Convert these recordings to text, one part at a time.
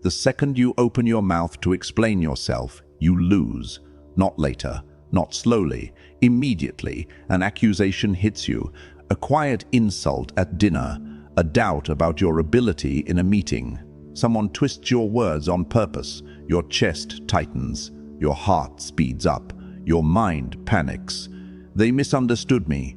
The second you open your mouth to explain yourself, you lose. Not later, not slowly, immediately. An accusation hits you, a quiet insult at dinner, a doubt about your ability in a meeting. Someone twists your words on purpose. Your chest tightens, your heart speeds up, your mind panics. They misunderstood me.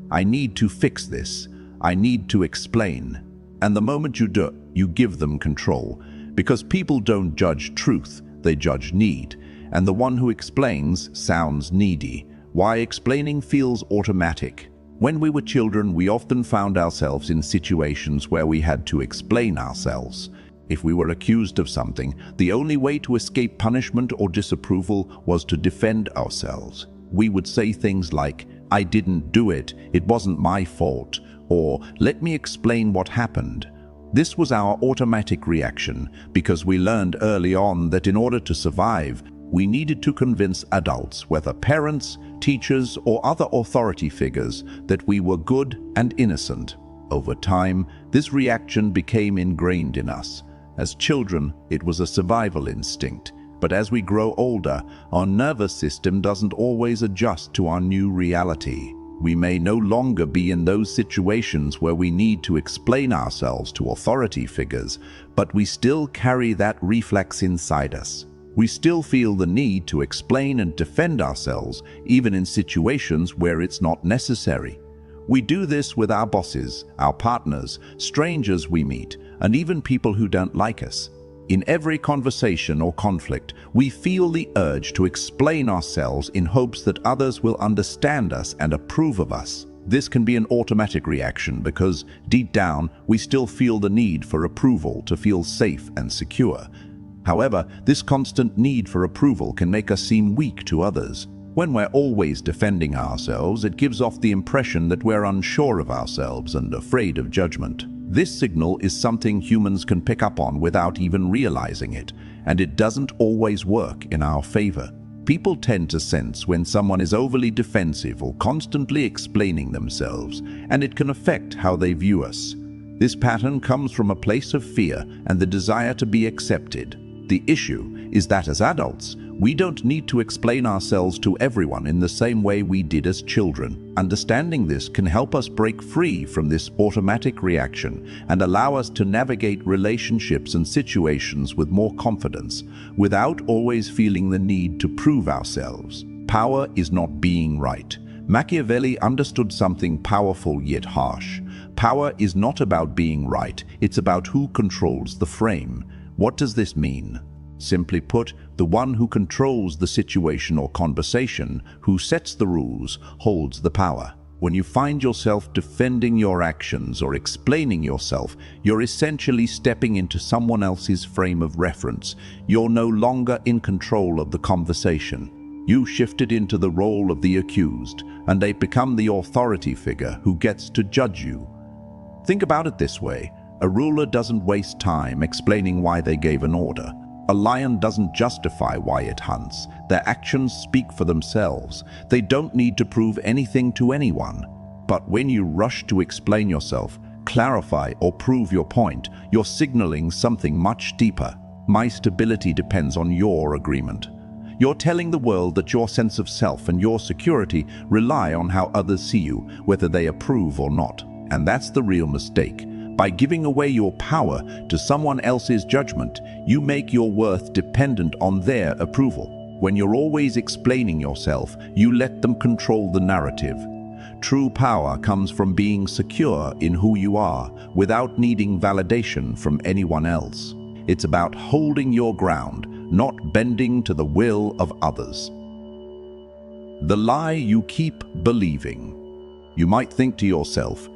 I need to fix this. I need to explain. And the moment you do, you give them control. Because people don't judge truth, they judge need. And the one who explains sounds needy. Why explaining feels automatic. When we were children, we often found ourselves in situations where we had to explain ourselves. If we were accused of something, the only way to escape punishment or disapproval was to defend ourselves. We would say things like, "I didn't do it, it wasn't my fault," or "let me explain what happened." This was our automatic reaction because we learned early on that in order to survive, we needed to convince adults, whether parents, teachers, or other authority figures, that we were good and innocent. Over time, this reaction became ingrained in us. As children, it was a survival instinct, but as we grow older, our nervous system doesn't always adjust to our new reality. We may no longer be in those situations where we need to explain ourselves to authority figures, but we still carry that reflex inside us. We still feel the need to explain and defend ourselves, even in situations where it's not necessary. We do this with our bosses, our partners, strangers we meet, and even people who don't like us. In every conversation or conflict, we feel the urge to explain ourselves in hopes that others will understand us and approve of us. This can be an automatic reaction because, deep down, we still feel the need for approval to feel safe and secure. However, this constant need for approval can make us seem weak to others. When we're always defending ourselves, it gives off the impression that we're unsure of ourselves and afraid of judgment. This signal is something humans can pick up on without even realizing it, and it doesn't always work in our favor. People tend to sense when someone is overly defensive or constantly explaining themselves, and it can affect how they view us. This pattern comes from a place of fear and the desire to be accepted. The issue is that as adults, we don't need to explain ourselves to everyone in the same way we did as children. Understanding this can help us break free from this automatic reaction and allow us to navigate relationships and situations with more confidence, without always feeling the need to prove ourselves. Power is not being right. Machiavelli understood something powerful yet harsh. Power is not about being right, it's about who controls the frame. What does this mean? Simply put, the one who controls the situation or conversation, who sets the rules, holds the power. When you find yourself defending your actions or explaining yourself, you're essentially stepping into someone else's frame of reference. You're no longer in control of the conversation. You shifted into the role of the accused, and they become the authority figure who gets to judge you. Think about it this way. A ruler doesn't waste time explaining why they gave an order. A lion doesn't justify why it hunts. Their actions speak for themselves. They don't need to prove anything to anyone. But when you rush to explain yourself, clarify or prove your point, you're signaling something much deeper. My stability depends on your agreement. You're telling the world that your sense of self and your security rely on how others see you, whether they approve or not. And that's the real mistake. By giving away your power to someone else's judgment, you make your worth dependent on their approval. When you're always explaining yourself, you let them control the narrative. True power comes from being secure in who you are, without needing validation from anyone else. It's about holding your ground, not bending to the will of others. The lie you keep believing. You might think to yourself,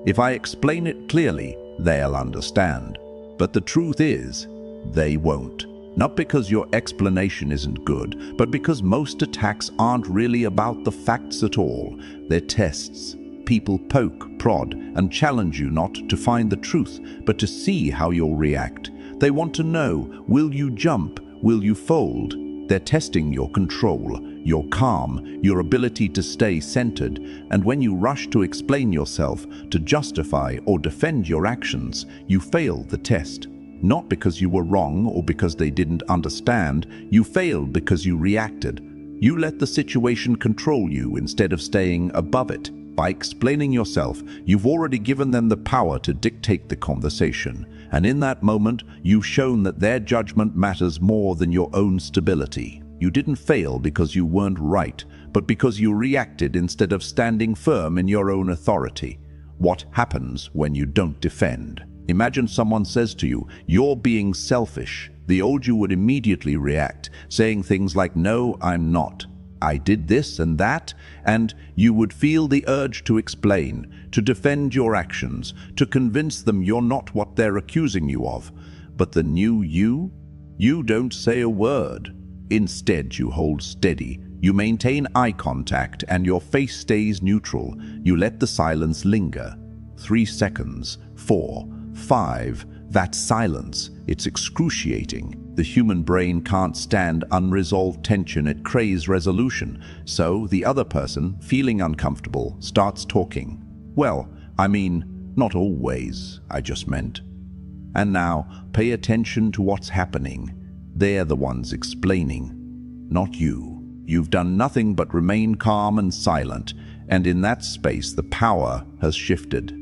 if I explain it clearly, they'll understand. But the truth is, they won't. Not because your explanation isn't good, but because most attacks aren't really about the facts at all. They're tests. People poke, prod, and challenge you not to find the truth, but to see how you'll react. They want to know, will you jump? Will you fold? They're testing your control, your calm, your ability to stay centered, and when you rush to explain yourself, to justify or defend your actions, you fail the test. Not because you were wrong or because they didn't understand. You failed because you reacted. You let the situation control you instead of staying above it. By explaining yourself, you've already given them the power to dictate the conversation. And in that moment, you've shown that their judgment matters more than your own stability. You didn't fail because you weren't right, but because you reacted instead of standing firm in your own authority. What happens when you don't defend? Imagine someone says to you, "You're being selfish." The old you would immediately react, saying things like, "No, I'm not. I did this and that," and you would feel the urge to explain, to defend your actions, to convince them you're not what they're accusing you of. But the new you don't say a word. Instead, you hold steady. You maintain eye contact and your face stays neutral. You let the silence linger. 3 seconds, 4, 5, that's silence. It's excruciating. The human brain can't stand unresolved tension, it craves resolution. So the other person, feeling uncomfortable, starts talking. "Well, I mean, not always, I just meant." And now, pay attention to what's happening. They're the ones explaining, not you. You've done nothing but remain calm and silent, and in that space the power has shifted.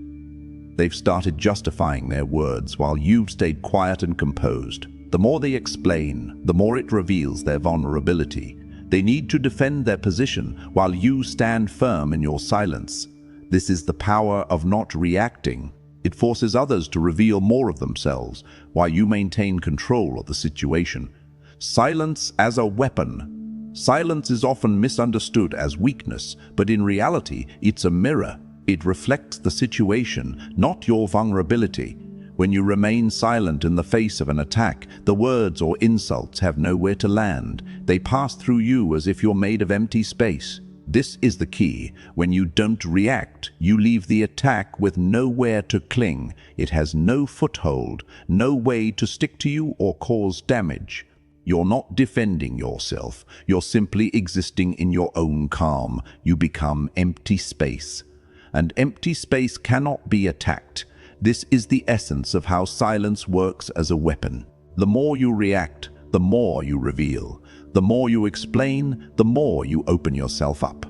They've started justifying their words while you've stayed quiet and composed. The more they explain, the more it reveals their vulnerability. They need to defend their position while you stand firm in your silence. This is the power of not reacting. It forces others to reveal more of themselves while you maintain control of the situation. Silence as a weapon. Silence is often misunderstood as weakness, but in reality, it's a mirror. It reflects the situation, not your vulnerability. When you remain silent in the face of an attack, the words or insults have nowhere to land. They pass through you as if you're made of empty space. This is the key. When you don't react, you leave the attack with nowhere to cling. It has no foothold, no way to stick to you or cause damage. You're not defending yourself. You're simply existing in your own calm. You become empty space. And empty space cannot be attacked. This is the essence of how silence works as a weapon. The more you react, the more you reveal. The more you explain, the more you open yourself up.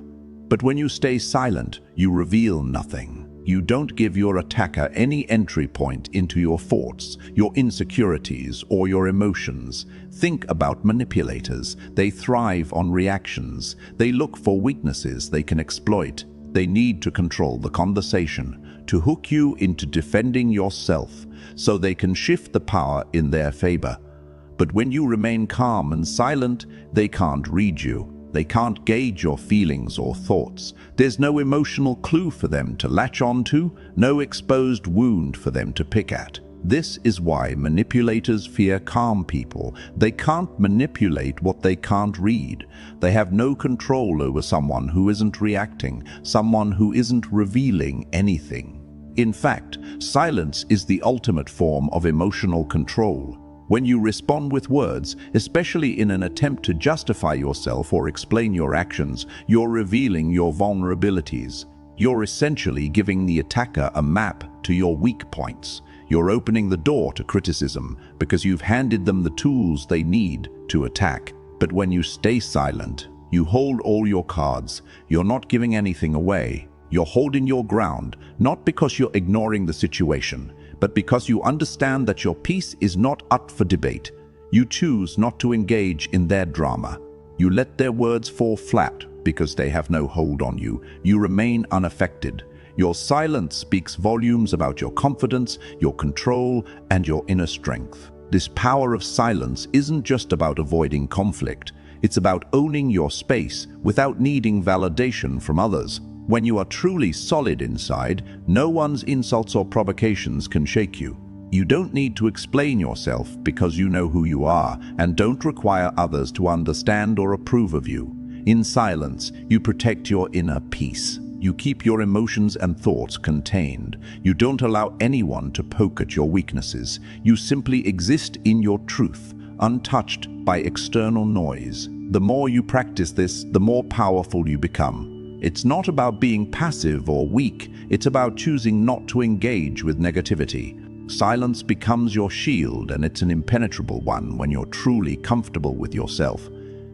But when you stay silent, you reveal nothing. You don't give your attacker any entry point into your thoughts, your insecurities, or your emotions. Think about manipulators. They thrive on reactions. They look for weaknesses they can exploit. They need to control the conversation, to hook you into defending yourself, so they can shift the power in their favor. But when you remain calm and silent, they can't read you. They can't gauge your feelings or thoughts. There's no emotional clue for them to latch onto, no exposed wound for them to pick at. This is why manipulators fear calm people. They can't manipulate what they can't read. They have no control over someone who isn't reacting, someone who isn't revealing anything. In fact, silence is the ultimate form of emotional control. When you respond with words, especially in an attempt to justify yourself or explain your actions, you're revealing your vulnerabilities. You're essentially giving the attacker a map to your weak points. You're opening the door to criticism because you've handed them the tools they need to attack. But when you stay silent, you hold all your cards. You're not giving anything away. You're holding your ground, not because you're ignoring the situation, but because you understand that your peace is not up for debate. You choose not to engage in their drama. You let their words fall flat because they have no hold on you. You remain unaffected. Your silence speaks volumes about your confidence, your control, and your inner strength. This power of silence isn't just about avoiding conflict. It's about owning your space without needing validation from others. When you are truly solid inside, no one's insults or provocations can shake you. You don't need to explain yourself because you know who you are, and don't require others to understand or approve of you. In silence, you protect your inner peace. You keep your emotions and thoughts contained. You don't allow anyone to poke at your weaknesses. You simply exist in your truth, untouched by external noise. The more you practice this, the more powerful you become. It's not about being passive or weak. It's about choosing not to engage with negativity. Silence becomes your shield, and it's an impenetrable one when you're truly comfortable with yourself.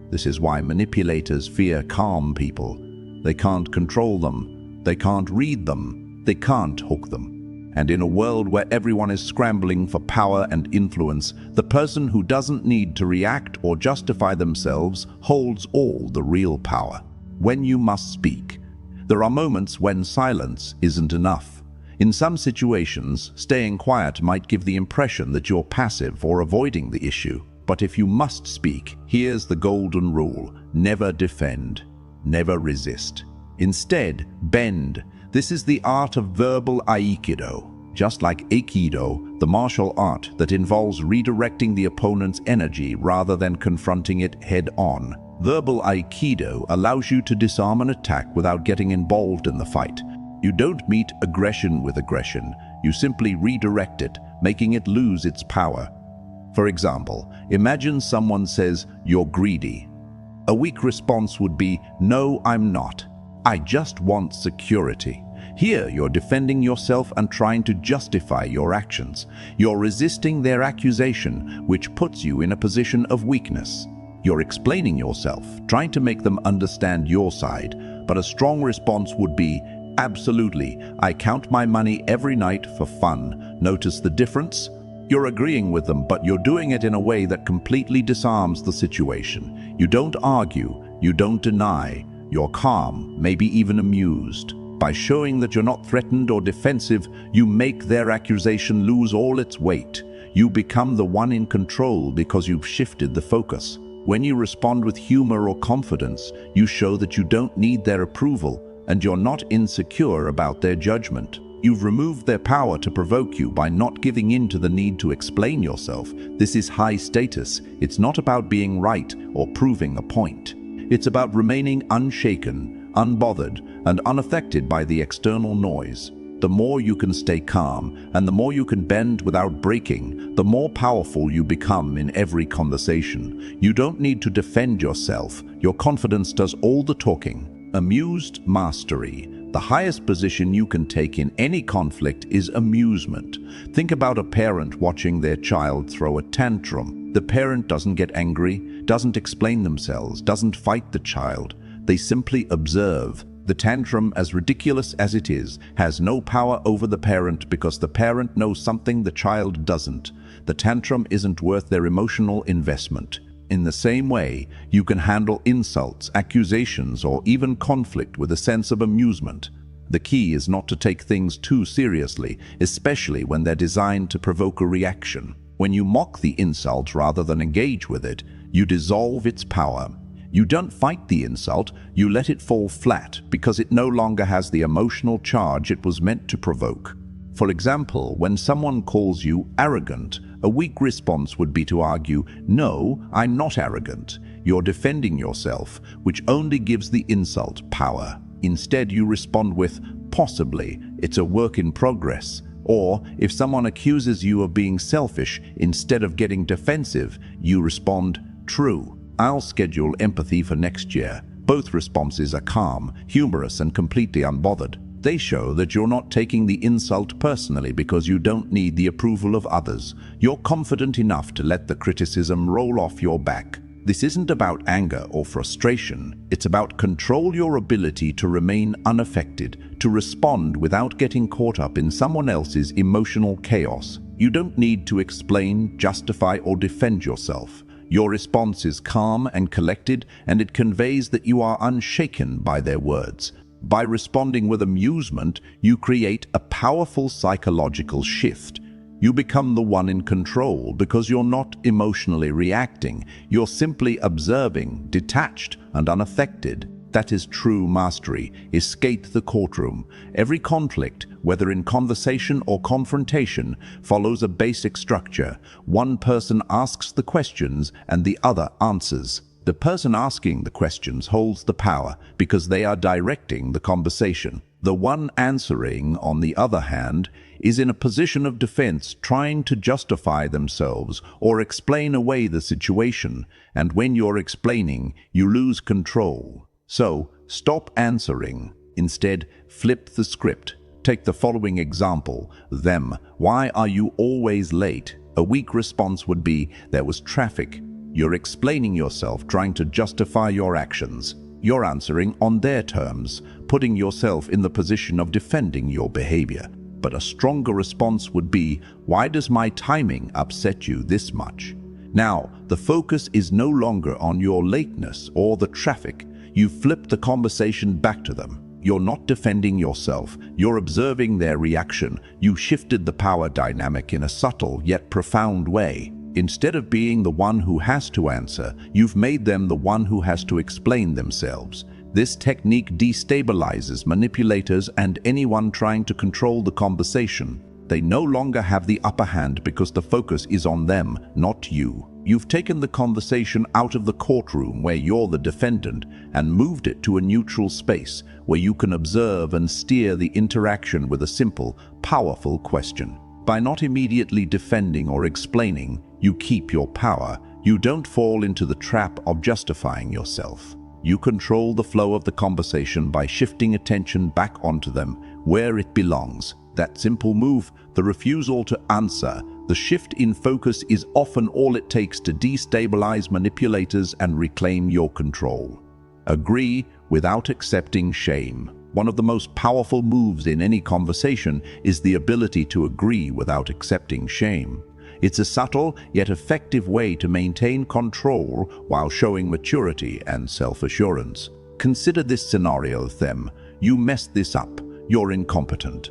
This is why manipulators fear calm people. They can't control them. They can't read them. They can't hook them. And in a world where everyone is scrambling for power and influence, the person who doesn't need to react or justify themselves holds all the real power. When you must speak, there are moments when silence isn't enough. In some situations, staying quiet might give the impression that you're passive or avoiding the issue. But if you must speak, here's the golden rule: never defend, never resist. Instead, bend. This is the art of verbal aikido. Just like aikido, the martial art that involves redirecting the opponent's energy rather than confronting it head-on. Verbal aikido allows you to disarm an attack without getting involved in the fight. You don't meet aggression with aggression. You simply redirect it, making it lose its power. For example, imagine someone says, "You're greedy." A weak response would be, "No, I'm not. I just want security." Here, you're defending yourself and trying to justify your actions. You're resisting their accusation, which puts you in a position of weakness. You're explaining yourself, trying to make them understand your side, but a strong response would be, "Absolutely, I count my money every night for fun." Notice the difference? You're agreeing with them, but you're doing it in a way that completely disarms the situation. You don't argue, you don't deny, you're calm, maybe even amused. By showing that you're not threatened or defensive, you make their accusation lose all its weight. You become the one in control because you've shifted the focus. When you respond with humor or confidence, you show that you don't need their approval and you're not insecure about their judgment. You've removed their power to provoke you by not giving in to the need to explain yourself. This is high status. It's not about being right or proving a point. It's about remaining unshaken, unbothered, and unaffected by the external noise. The more you can stay calm and the more you can bend without breaking, the more powerful you become in every conversation. You don't need to defend yourself. Your confidence does all the talking. Amused mastery. The highest position you can take in any conflict is amusement. Think about a parent watching their child throw a tantrum. The parent doesn't get angry, doesn't explain themselves, doesn't fight the child. They simply observe. The tantrum, as ridiculous as it is, has no power over the parent because the parent knows something the child doesn't. The tantrum isn't worth their emotional investment. In the same way, you can handle insults, accusations, or even conflict with a sense of amusement. The key is not to take things too seriously, especially when they're designed to provoke a reaction. When you mock the insult rather than engage with it, you dissolve its power. You don't fight the insult, you let it fall flat because it no longer has the emotional charge it was meant to provoke. For example, when someone calls you arrogant, a weak response would be to argue, "No, I'm not arrogant." You're defending yourself, which only gives the insult power. Instead, you respond with, "Possibly, it's a work in progress." Or, if someone accuses you of being selfish, instead of getting defensive, you respond, "True. I'll schedule empathy for next year." Both responses are calm, humorous, and completely unbothered. They show that you're not taking the insult personally because you don't need the approval of others. You're confident enough to let the criticism roll off your back. This isn't about anger or frustration. It's about control your ability to remain unaffected, to respond without getting caught up in someone else's emotional chaos. You don't need to explain, justify, or defend yourself. Your response is calm and collected, and it conveys that you are unshaken by their words. By responding with amusement, you create a powerful psychological shift. You become the one in control because you're not emotionally reacting. You're simply observing, detached and unaffected. That is true mastery. Escape the courtroom. Every conflict, whether in conversation or confrontation, follows a basic structure. One person asks the questions and the other answers. The person asking the questions holds the power because they are directing the conversation. The one answering, on the other hand, is in a position of defense, trying to justify themselves or explain away the situation. And when you're explaining, you lose control. So, stop answering. Instead, flip the script. Take the following example, them. Why are you always late? A weak response would be, there was traffic. You're explaining yourself, trying to justify your actions. You're answering on their terms, putting yourself in the position of defending your behavior. But a stronger response would be, why does my timing upset you this much? Now, the focus is no longer on your lateness or the traffic. You flip the conversation back to them. You're not defending yourself, you're observing their reaction. You shifted the power dynamic in a subtle yet profound way. Instead of being the one who has to answer, you've made them the one who has to explain themselves. This technique destabilizes manipulators and anyone trying to control the conversation. They no longer have the upper hand because the focus is on them, not you. You've taken the conversation out of the courtroom where you're the defendant and moved it to a neutral space where you can observe and steer the interaction with a simple, powerful question. By not immediately defending or explaining, you keep your power. You don't fall into the trap of justifying yourself. You control the flow of the conversation by shifting attention back onto them where it belongs. That simple move, the refusal to answer, the shift in focus is often all it takes to destabilize manipulators and reclaim your control. Agree without accepting shame. One of the most powerful moves in any conversation is the ability to agree without accepting shame. It's a subtle yet effective way to maintain control while showing maturity and self-assurance. Consider this scenario, them. You messed this up. You're incompetent.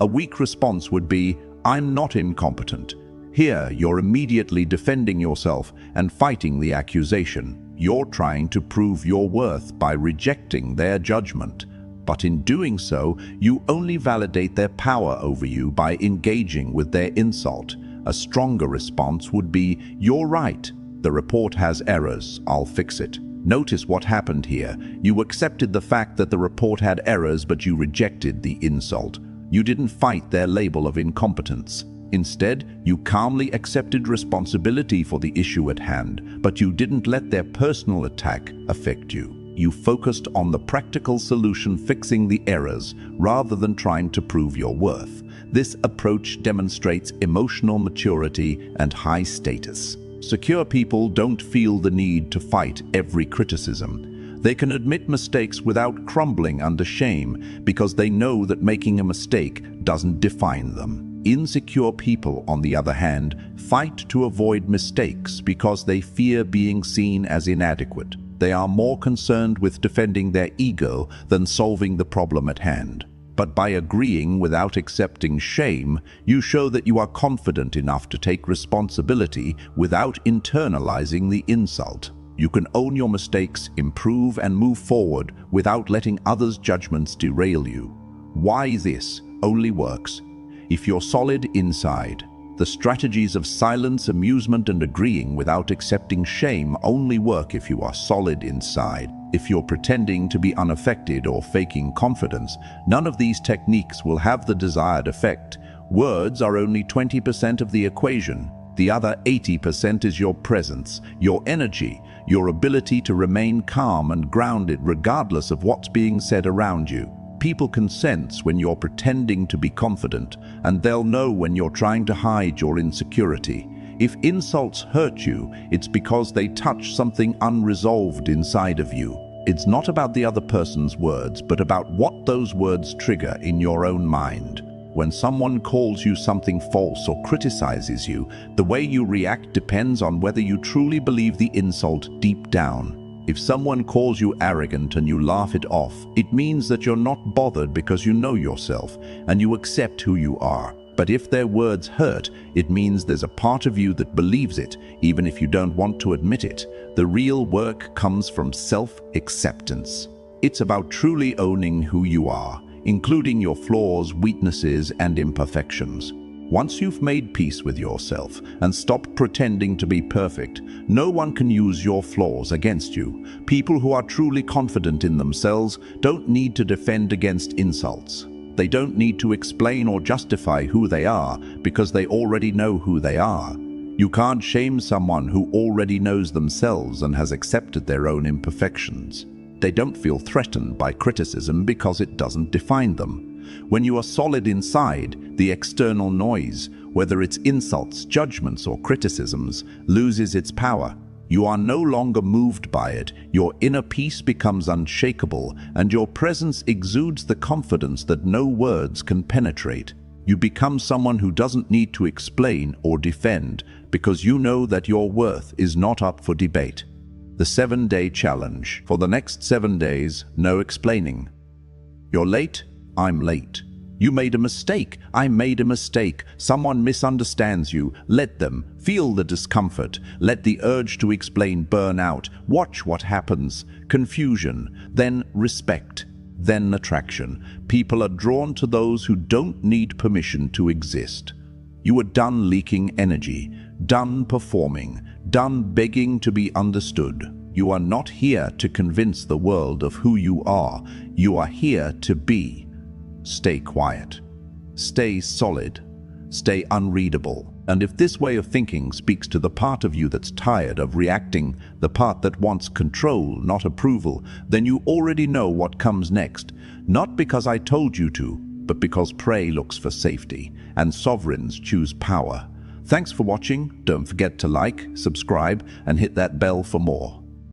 A weak response would be, I'm not incompetent. Here, you're immediately defending yourself and fighting the accusation. You're trying to prove your worth by rejecting their judgment. But in doing so, you only validate their power over you by engaging with their insult. A stronger response would be, you're right. The report has errors. I'll fix it. Notice what happened here. You accepted the fact that the report had errors, but you rejected the insult. You didn't fight their label of incompetence. Instead, you calmly accepted responsibility for the issue at hand, but you didn't let their personal attack affect you. You focused on the practical solution, fixing the errors, rather than trying to prove your worth. This approach demonstrates emotional maturity and high status. Secure people don't feel the need to fight every criticism. They can admit mistakes without crumbling under shame because they know that making a mistake doesn't define them. Insecure people, on the other hand, fight to avoid mistakes because they fear being seen as inadequate. They are more concerned with defending their ego than solving the problem at hand. But by agreeing without accepting shame, you show that you are confident enough to take responsibility without internalizing the insult. You can own your mistakes, improve, and move forward without letting others' judgments derail you. Why this only works if you're solid inside. The strategies of silence, amusement, and agreeing without accepting shame only work if you are solid inside. If you're pretending to be unaffected or faking confidence, none of these techniques will have the desired effect. Words are only 20% of the equation. The other 80% is your presence, your energy, your ability to remain calm and grounded regardless of what's being said around you. People can sense when you're pretending to be confident, and they'll know when you're trying to hide your insecurity. If insults hurt you, it's because they touch something unresolved inside of you. It's not about the other person's words, but about what those words trigger in your own mind. When someone calls you something false or criticizes you, the way you react depends on whether you truly believe the insult deep down. If someone calls you arrogant and you laugh it off, it means that you're not bothered because you know yourself and you accept who you are. But if their words hurt, it means there's a part of you that believes it, even if you don't want to admit it. The real work comes from self-acceptance. It's about truly owning who you are, including your flaws, weaknesses, and imperfections. Once you've made peace with yourself and stopped pretending to be perfect, no one can use your flaws against you. People who are truly confident in themselves don't need to defend against insults. They don't need to explain or justify who they are because they already know who they are. You can't shame someone who already knows themselves and has accepted their own imperfections. They don't feel threatened by criticism because it doesn't define them. When you are solid inside, the external noise, whether it's insults, judgments, or criticisms, loses its power. You are no longer moved by it, your inner peace becomes unshakable, and your presence exudes the confidence that no words can penetrate. You become someone who doesn't need to explain or defend, because you know that your worth is not up for debate. The 7-day challenge. For the next 7 days, no explaining. You're late? I'm late. You made a mistake. I made a mistake. Someone misunderstands you. Let them. Feel the discomfort. Let the urge to explain burn out. Watch what happens. Confusion. Then respect. Then attraction. People are drawn to those who don't need permission to exist. You are done leaking energy. Done performing. Done begging to be understood. You are not here to convince the world of who you are. You are here to be. Stay quiet. Stay solid. Stay unreadable. And if this way of thinking speaks to the part of you that's tired of reacting, the part that wants control, not approval, then you already know what comes next. Not because I told you to, but because prey looks for safety, and sovereigns choose power. Thanks for watching. Don't forget to like, subscribe, and hit that bell for more.